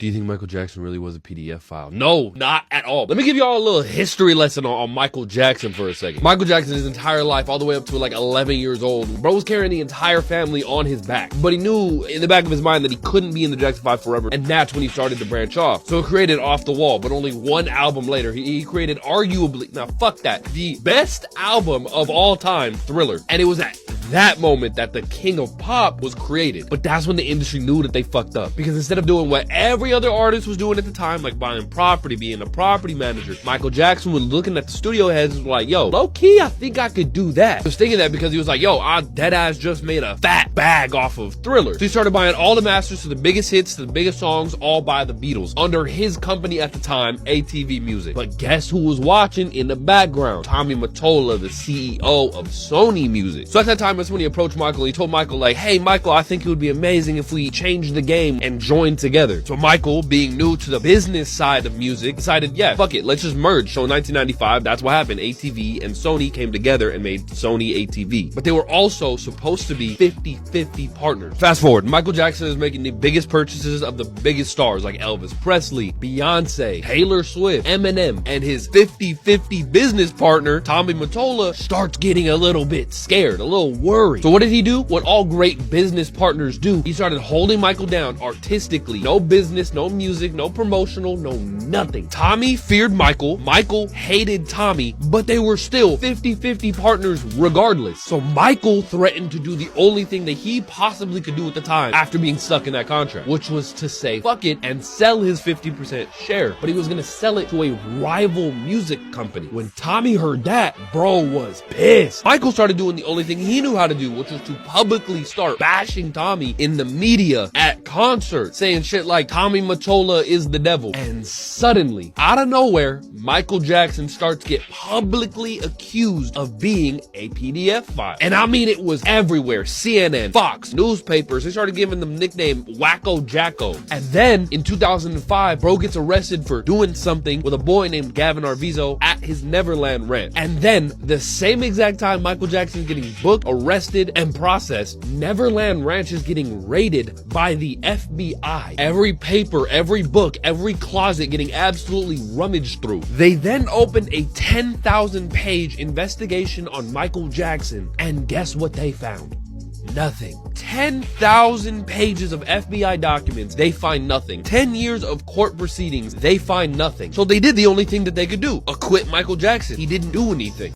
Do you think Michael Jackson really was a PDF file? No, not at all. Let me give y'all a little history lesson on Michael Jackson for a second. Michael Jackson, his entire life, all the way up to like 11 years old, bro was carrying the entire family on his back. But he knew in the back of his mind that he couldn't be in the Jackson 5 forever, and that's when he started to branch off. So he created Off the Wall, but only one album later, he created arguably, now fuck that, the best album of all time, Thriller. And it was at that moment that the king of pop was created. But that's when the industry knew that they fucked up. Because instead of doing what every other artist was doing at the time, like buying property, being a property manager, Michael Jackson was looking at the studio heads and was like, yo, low key, I think I could do that. He was thinking that because he was like, yo, I deadass just made a fat bag off of Thriller. So he started buying all the masters to the biggest hits, to the biggest songs, all by the Beatles, under his company at the time, ATV Music. But guess who was watching in the background? Tommy Mottola, the CEO of Sony Music. So at that time, that's when he approached Michael. He told Michael, like, hey, Michael, I think it would be amazing if we changed the game and joined together. So Michael, being new to the business side of music, decided, yeah, fuck it, let's just merge. So in 1995, that's what happened. ATV and Sony came together and made Sony ATV. But they were also supposed to be 50-50 partners. Fast forward, Michael Jackson is making the biggest purchases of the biggest stars like Elvis Presley, Beyonce, Taylor Swift, Eminem, and his 50-50 business partner, Tommy Mottola, starts getting a little bit scared, a little worried. So what did he do? What all great business partners do. He started holding Michael down artistically. No business, no music, no promotional, no nothing. Tommy feared Michael. Michael hated Tommy, but they were still 50-50 partners regardless. So Michael threatened to do the only thing that he possibly could do at the time after being stuck in that contract, which was to say fuck it and sell his 50% share. But he was gonna sell it to a rival music company. When Tommy heard that, bro was pissed. Michael started doing the only thing he knew how to do, which was to publicly start bashing Tommy in the media, at concerts, saying shit like Tommy Mottola is the devil. And suddenly, out of nowhere, Michael Jackson starts to get publicly accused of being a PDF file. And I mean, it was everywhere. CNN, Fox, newspapers, they started giving them nickname Wacko Jacko. And then in 2005, bro gets arrested for doing something with a boy named Gavin Arvizo at his Neverland ranch. And then the same exact time Michael Jackson's getting booked, arrested, and processed, Neverland Ranch is getting raided by the FBI. Every paper, every book, every closet getting absolutely rummaged through. They then opened a 10,000-page investigation on Michael Jackson, and guess what they found? Nothing. 10,000 pages of FBI documents, they find nothing. 10 years of court proceedings, they find nothing. So they did the only thing that they could do, acquit Michael Jackson. He didn't do anything.